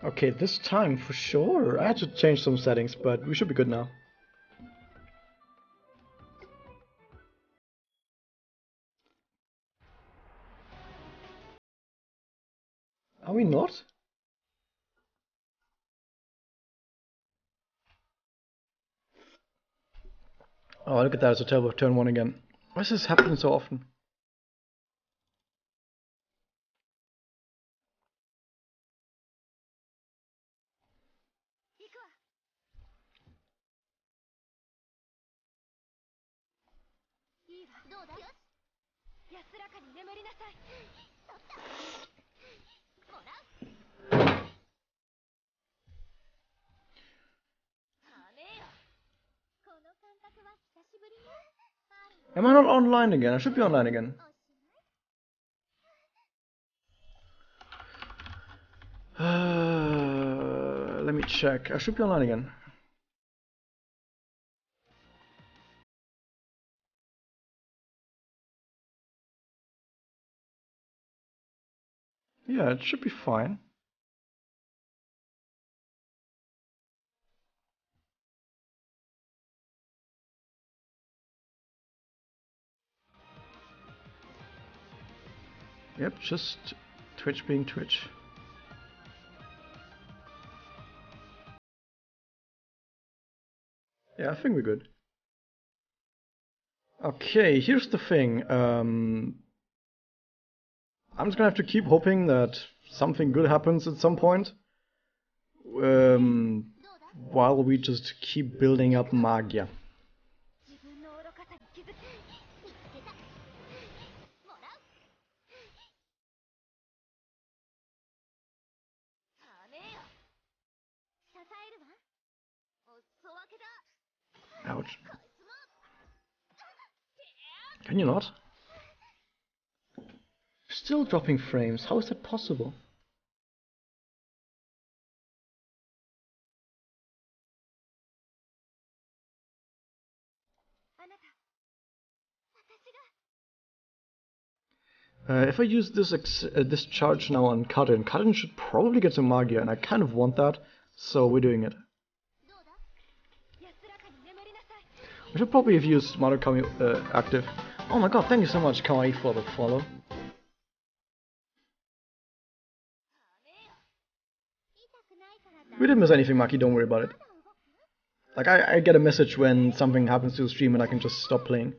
Okay, this time for sure. I had to change some settings, but we should be good now. Are we not? Oh, look at that, it's a terrible turn 1 again. Why is this happening so often? Am I not online again? I should be online again. Let me check. I should be online again. Yeah, it should be fine. Yep, just Twitch being Twitch. Yeah, I think we're good. Okay, here's the thing. I'm just gonna have to keep hoping that something good happens at some point. While we just keep building up Magia. Ouch. Can you not? Still dropping frames. How is that possible? If I use this charge now on Karin should probably get some Magia, and I kind of want that, so we're doing it. I should probably have used Marukami active. Oh my god, thank you so much, Kawaii, for the follow. We didn't miss anything, Maki, don't worry about it. Like, I get a message when something happens to the stream and I can just stop playing.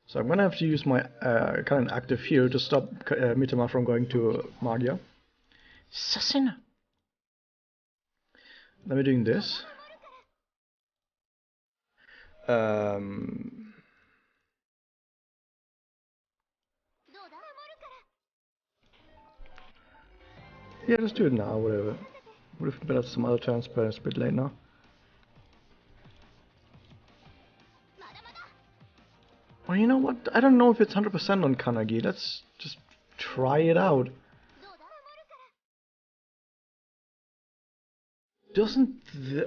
So I'm gonna have to use my current active here to stop Mitama from going to Magia. Assassin! Then we're doing this. Yeah, just do it now, whatever. Would have been better some other times, but it's a bit late now. Well, you know what? I don't know if it's 100% on Kanagi. Let's just try it out. Doesn't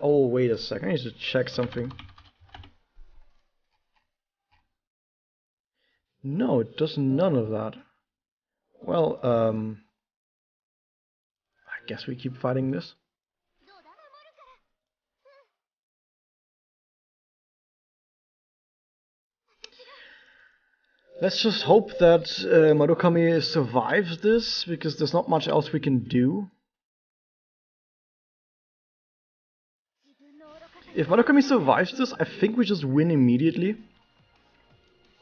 oh, wait a second. I need to check something. No, it does none of that. Well, I guess we keep fighting this. Let's just hope that Marukami survives this, because there's not much else we can do. If Marukami survives this, I think we just win immediately.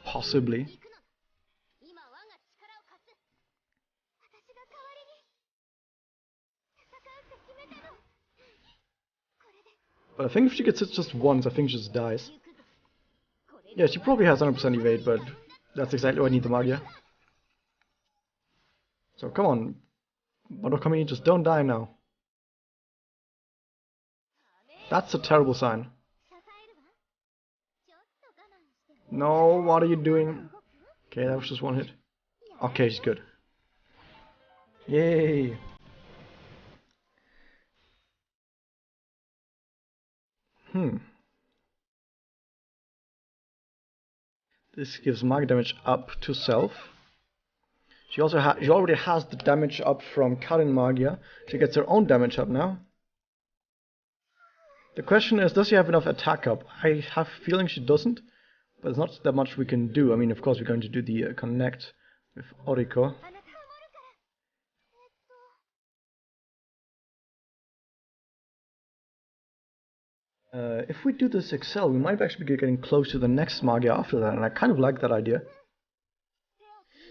Possibly. But I think if she gets hit just once, I think she just dies. Yeah, she probably has 100% evade, but that's exactly what I need the Magia. So come on, Marukami, just don't die now. That's a terrible sign. No, what are you doing? Okay, that was just one hit. Okay, she's good. Yay! This gives Magia damage up to self. She already has the damage up from Karin Magia. She gets her own damage up now. The question is, does she have enough attack up? I have a feeling she doesn't, but there's not that much we can do. I mean, of course, we're going to do the connect with Oriko. If we do this Excel, we might actually be getting close to the next Magia after that, and I kind of like that idea.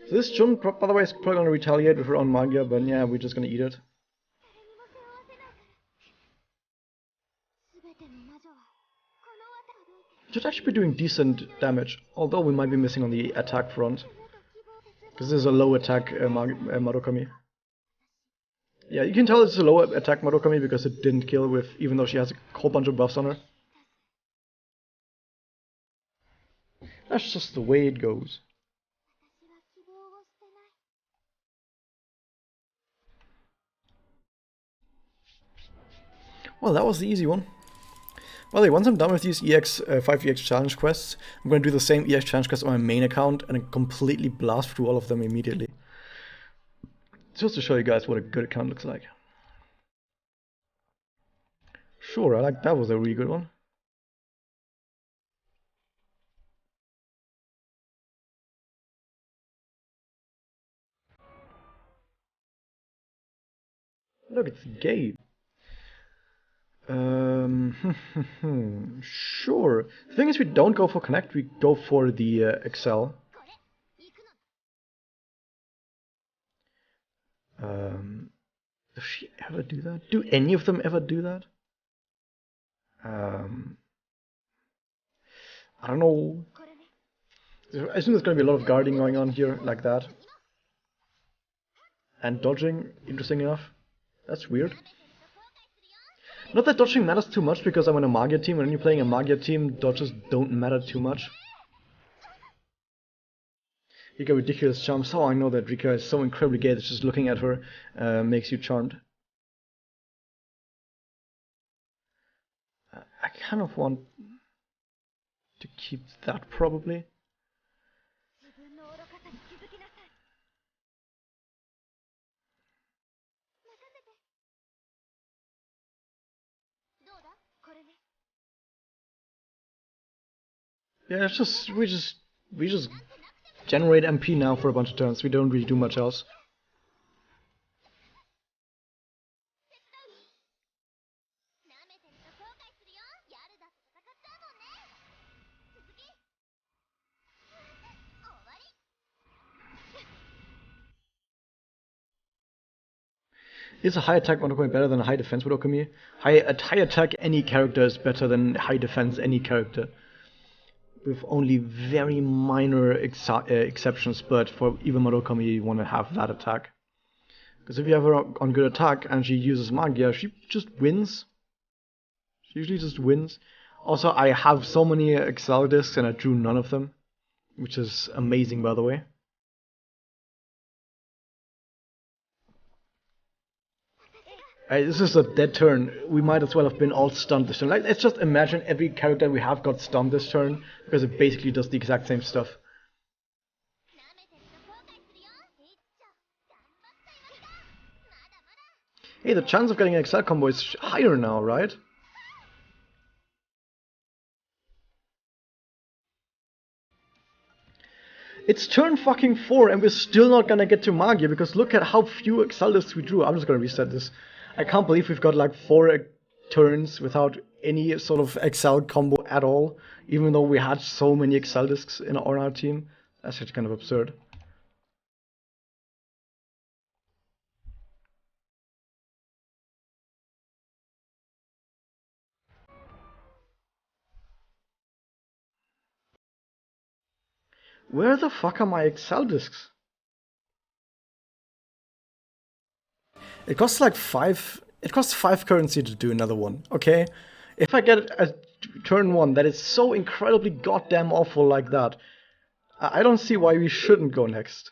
So this Jun, by the way, is probably going to retaliate with her own Magia, but yeah, we're just going to eat it. Should actually be doing decent damage, although we might be missing on the attack front. Because this is a low attack Marukami. Yeah, you can tell it's a low attack Marukami because it didn't kill with, even though she has a whole bunch of buffs on her. That's just the way it goes. Well, that was the easy one. By the way, once I'm done with these 5 EX challenge quests, I'm going to do the same EX challenge quests on my main account and completely blast through all of them immediately. Just to show you guys what a good account looks like. Sure, I like that. Was a really good one. Look, it's gay. Sure. The thing is, we don't go for Connect, we go for the Excel. Does she ever do that? Do any of them ever do that? I don't know. I assume there's going to be a lot of guarding going on here, like that. And dodging, interesting enough. That's weird. Not that dodging matters too much because I'm on a Magia team, and when you're playing a Magia team, dodges don't matter too much. Rika ridiculous charms. Oh, I know that Rika is so incredibly gay that just looking at her makes you charmed. I kind of want to keep that probably. Yeah, it's just we just generate MP now for a bunch of turns. We don't really do much else. Is a high attack Monokami better than a high defense Monokami? High attack any character is better than high defense any character. With only very minor exceptions, but for even Marukami you want to have that attack. Because if you have her on good attack and she uses Magia, she just wins. She usually just wins. Also, I have so many Excel discs and I drew none of them, which is amazing, by the way. This is a dead turn. We might as well have been all stunned this turn. Like, let's just imagine every character we have got stunned this turn, because it basically does the exact same stuff. Hey, the chance of getting an Excel combo is higher now, right? It's turn fucking 4 and we're still not gonna get to Magia because look at how few Excel lists we drew. I'm just gonna reset this. I can't believe we've got like 4 turns without any sort of Excel combo at all, even though we had so many Excel discs on our team. That's just kind of absurd. Where the fuck are my Excel discs? It costs like 5. It costs 5 currency to do another one, okay? If I get a turn 1 that is so incredibly goddamn awful like that, I don't see why we shouldn't go next.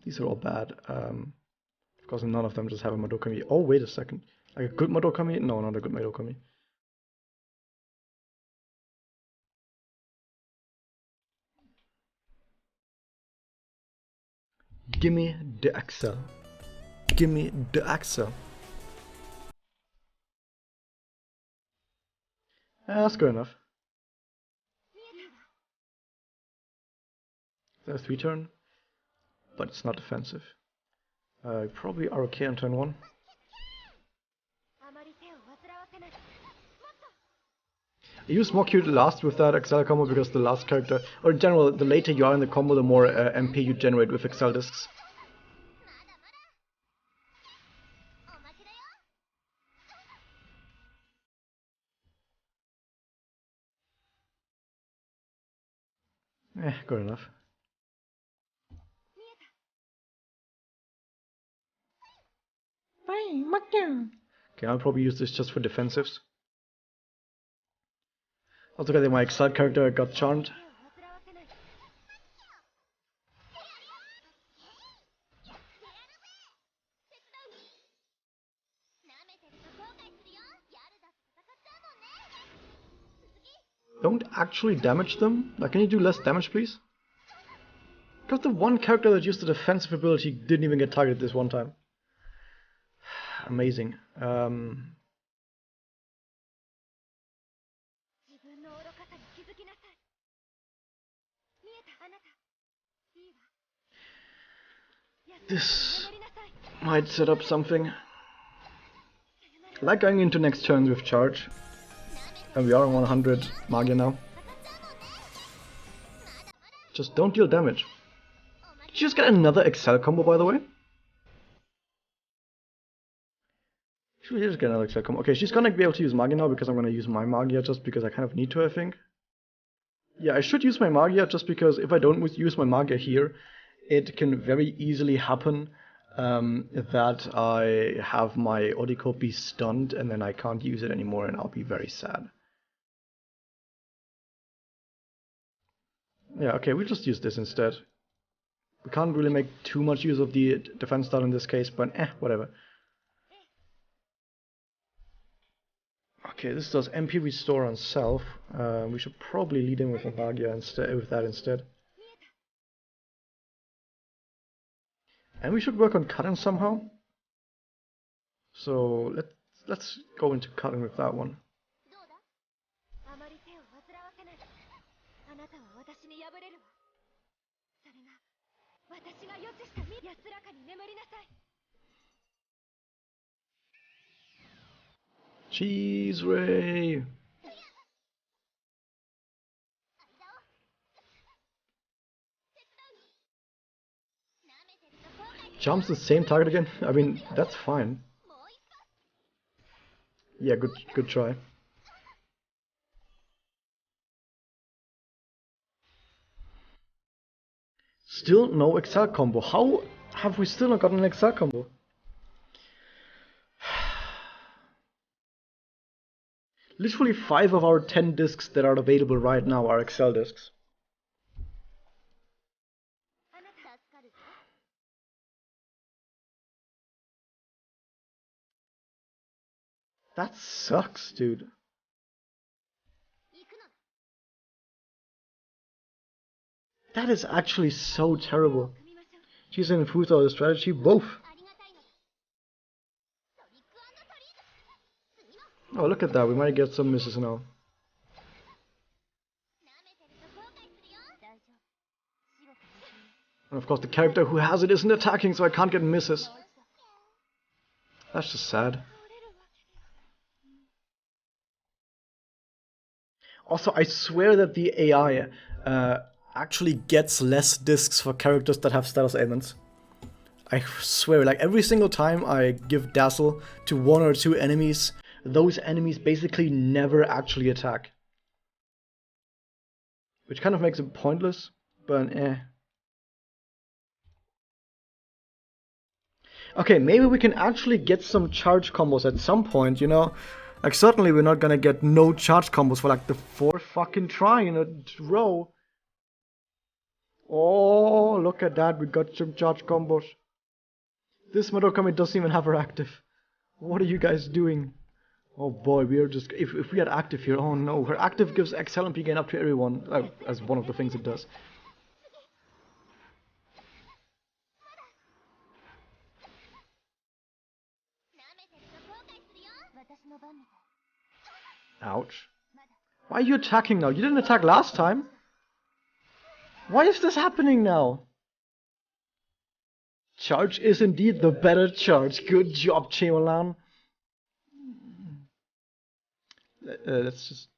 These are all bad. Of course, none of them just have a Madokami. Oh, wait a second. Like a good Madokami? No, not a good Madokami. Gimme the Axel. Gimme the Axel. That's good enough. There's 3 turn, but it's not defensive. Probably are okay on turn 1. I use more Q last with that Excel combo because the last character, or in general, the later you are in the combo, the more MP you generate with Excel discs. Good enough. Okay, I'll probably use this just for defensives. Also, because my Excel character got charmed. Don't actually damage them? Like, can you do less damage, please? Because the one character that used the defensive ability didn't even get targeted this one time. Amazing. This might set up something. I like going into next turns with charge. And we are on 100 Magia now. Just don't deal damage. Did you just get another Excel combo, by the way? Should we just get another Excel combo? Okay, she's gonna be able to use Magia now because I'm gonna use my Magia just because I kind of need to, I think. Yeah, I should use my Magia just because if I don't use my Magia here, it can very easily happen that I have my Odiko be stunned and then I can't use it anymore and I'll be very sad. Yeah, okay, we'll just use this instead. We can't really make too much use of the defense style in this case, but whatever. Okay, this does MP restore on self. We should probably lead in with a Magia instead, with that instead. And we should work on cutting somehow. So let's go into cutting with that one. Cheese Ray! Jumps the same target again? I mean, that's fine. Yeah, good try. Still no Excel combo. How have we still not gotten an Excel combo? Literally 5 of our 10 discs that are available right now are Excel discs. That sucks, dude. That is actually so terrible. She's in food or the strategy, both. Oh, look at that, we might get some misses now. And of course the character who has it isn't attacking, so I can't get misses. That's just sad. Also, I swear that the AI actually gets less discs for characters that have status ailments. I swear, like every single time I give Dazzle to 1 or 2 enemies, those enemies basically never actually attack. Which kind of makes it pointless, but Okay, maybe we can actually get some charge combos at some point, you know? Like, certainly we're not gonna get no charge combos for like the 4th fucking try in a row. Oh, look at that, we got some charge combos. This Madokami doesn't even have her active. What are you guys doing? Oh boy, we are just... If we had active here, oh no. Her active gives XL MP gain up to everyone, as one of the things it does. Ouch. Why are you attacking now? You didn't attack last time. Why is this happening now? Charge is indeed the better charge. Good job, Chamberlain. Let's just...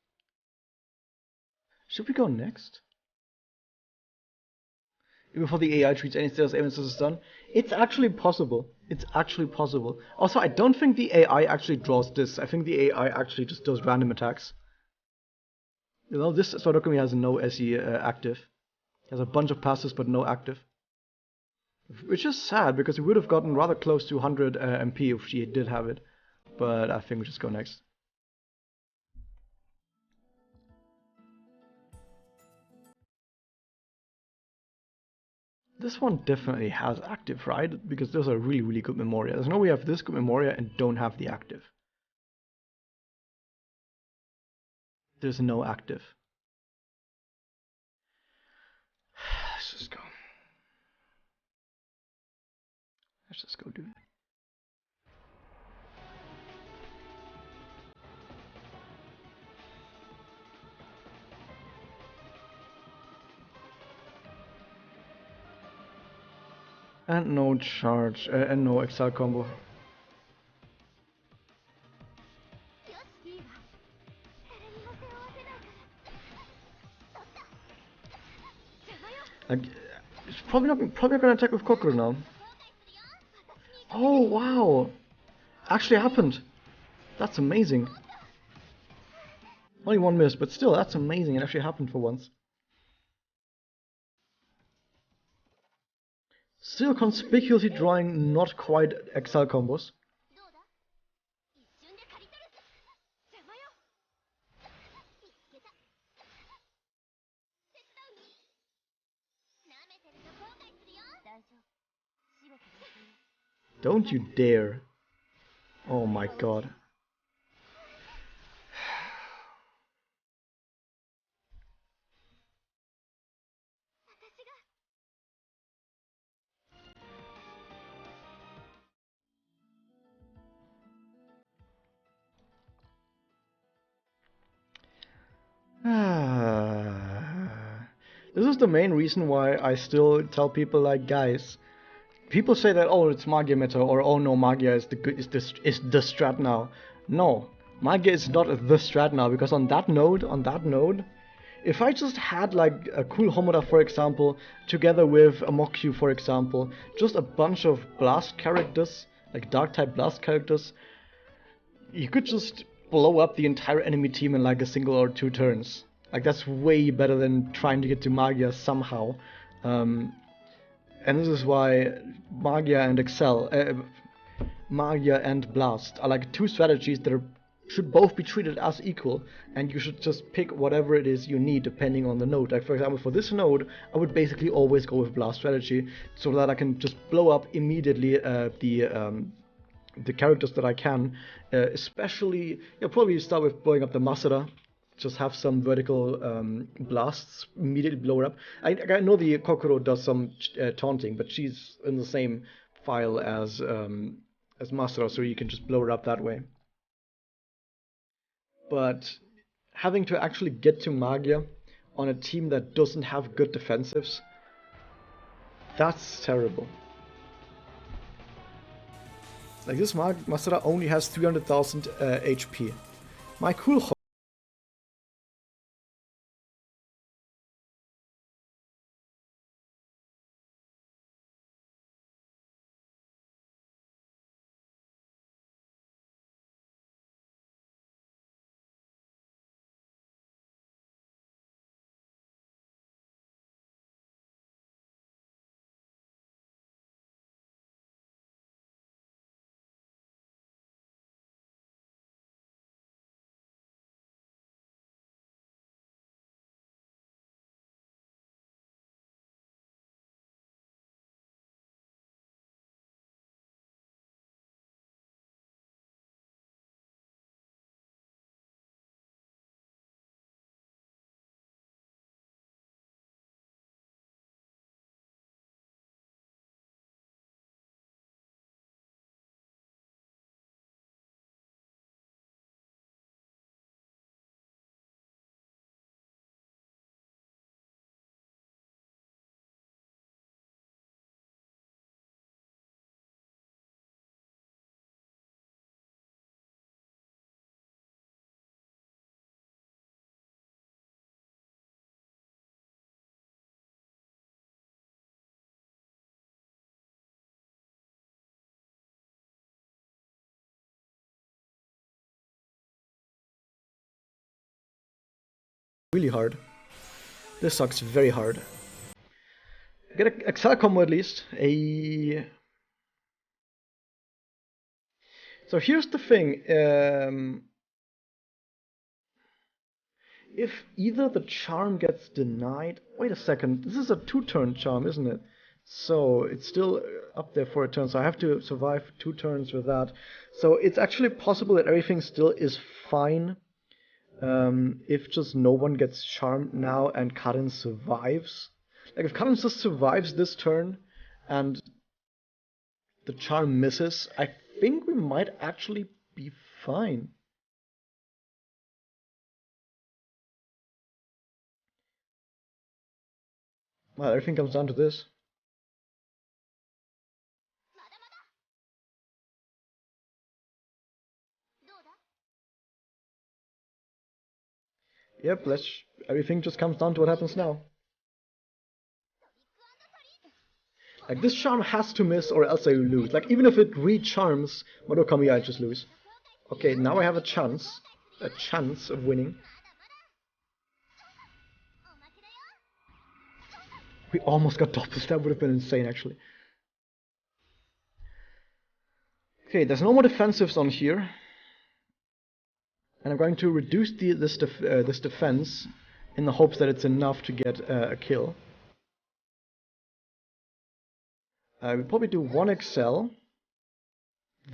Should we go next? Before the AI treats any status evidence is done? It's actually possible. It's actually possible. Also, I don't think the AI actually draws this. I think the AI actually just does random attacks. You know, this Sodokumi has no SE active. He has a bunch of passes but no active. Which is sad, because we would have gotten rather close to 100 MP if she did have it. But I think we just go next. This one definitely has active, right? Because those are really, really good Memoria. There's no way we have this good Memoria and don't have the active. There's no active. Let's just go. Let's just go, dude. And no charge, and no Exile combo. Like, it's probably not gonna attack with Kokoro now. Oh wow! Actually happened. That's amazing. Only one miss, but still, that's amazing. It actually happened for once. Still conspicuously drawing not quite Exile combos. Don't you dare. Oh my god. This is the main reason why I still tell people, like, guys, people say that, oh, it's Magia meta, or oh no, Magia is the strat now. No, Magia is not the strat now, because on that node, if I just had like a cool Homoda, for example, together with a Mokyu, for example, just a bunch of blast characters, like dark type blast characters, you could just blow up the entire enemy team in like a single or 2 turns. Like, that's way better than trying to get to Magia somehow. And this is why Magia and Magia and Blast are like 2 strategies that should both be treated as equal, and you should just pick whatever it is you need depending on the node. Like, for example, for this node, I would basically always go with Blast strategy, so that I can just blow up immediately the characters that I can, especially, you'll probably start with blowing up the Masada. Just have some vertical blasts, immediately blow her up. I know the Kokoro does some taunting, but she's in the same file as Masada, so you can just blow her up that way. But having to actually get to Magia on a team that doesn't have good defensives, that's terrible. Like, this Masada only has 300,000 HP. My cool really hard. This sucks very hard. Get a Excel combo at least. So here's the thing. If either the charm gets denied... Wait a second. This is a 2-turn charm, isn't it? So it's still up there for a turn. So I have to survive 2 turns with that. So it's actually possible that everything still is fine. If just no one gets charmed now and Karin survives. Like if Karin just survives this turn and the charm misses, I think we might actually be fine. Well, everything comes down to this. Yep, everything just comes down to what happens now. Like, this charm has to miss or else I lose. Like, even if it re-charms Madoka, I just lose. Okay, now I have a chance of winning. We almost got doubles, that would have been insane actually. Okay, there's no more defensives on here. And I'm going to reduce this defense in the hopes that it's enough to get a kill. We'll probably do 1 Excel,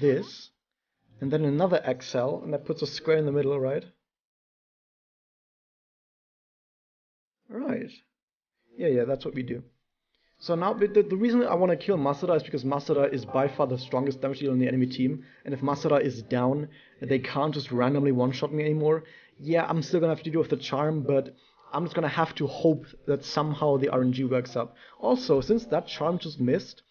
this, and then another Excel, and that puts a square in the middle, right? Right. Yeah, that's what we do. So now, the reason I want to kill Masada is because Masada is by far the strongest damage dealer on the enemy team, and if Masada is down, they can't just randomly one-shot me anymore. Yeah, I'm still gonna have to deal with the charm, but I'm just gonna have to hope that somehow the RNG works out. Also, since that charm just missed,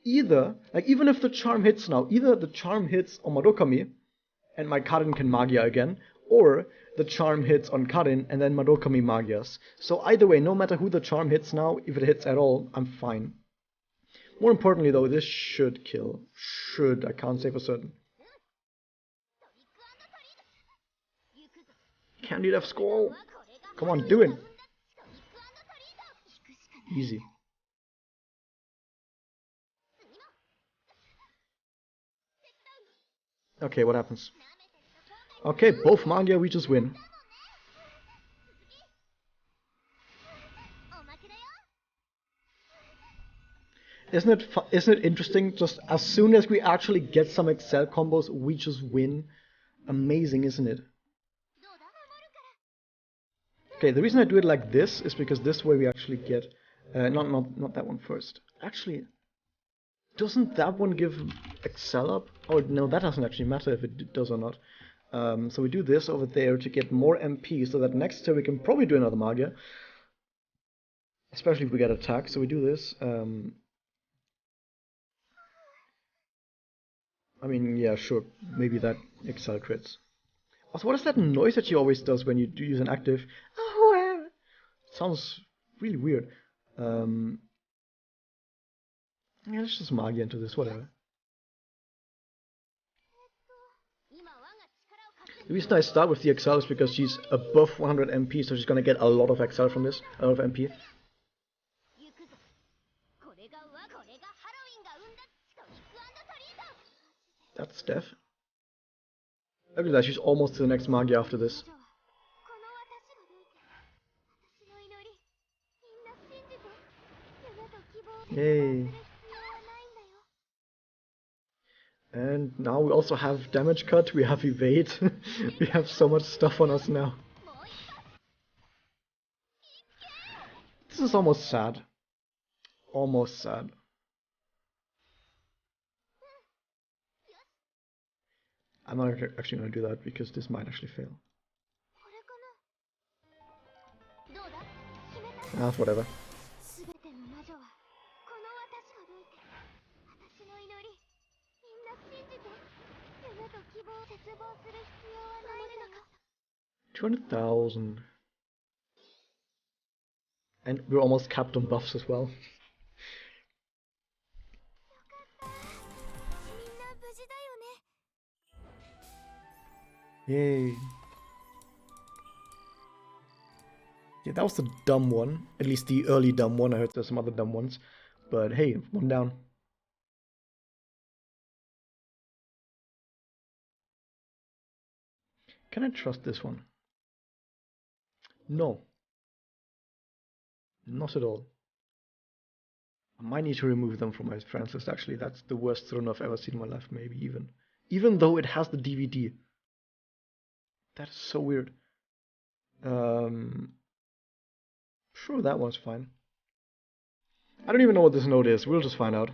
even if the charm hits now, either the charm hits on Madokami, and my Karin can Magia again, or the charm hits on Karin and then Madokami Magias. So either way, no matter who the charm hits now, if it hits at all, I'm fine. More importantly though, this should kill. Should, I can't say for certain. Candy Death Squall! Come on, do it! Easy. Okay, what happens? Okay, both Magia we just win. Isn't it interesting? Just as soon as we actually get some Excel combos, we just win. Amazing, isn't it? Okay, the reason I do it like this is because this way we actually get not that one first. Actually, doesn't that one give Excel up? Oh no, that doesn't actually matter if it does or not. So we do this over there to get more MP, so that next turn we can probably do another Magia. Especially if we get attacked, so we do this. I mean, yeah, sure, maybe that Excel crits. Also, what is that noise that she always does when you do use an active? Oh, sounds really weird. Yeah, let's just Magia into this, whatever. The reason I start with the Excel is because she's above 100 MP, so she's gonna get a lot of Excel from this, a lot of MP. That's death. Look at that, she's almost to the next Magia after this. Yay. And now we also have damage cut, we have evade, we have so much stuff on us now. This is almost sad. Almost sad. I'm not actually going to do that because this might actually fail. Ah, whatever. $200,000. And we're almost capped on buffs as well. Yay. Yeah, that was the dumb one. At least the early dumb one. I heard there's some other dumb ones. But hey, one down. Can I trust this one? No, not at all. I might need to remove them from my friends list, actually. That's the worst throne I've ever seen in my life, maybe even. Even though it has the DVD. That is so weird. Um, sure, that one's fine. I don't even know what this note is. We'll just find out.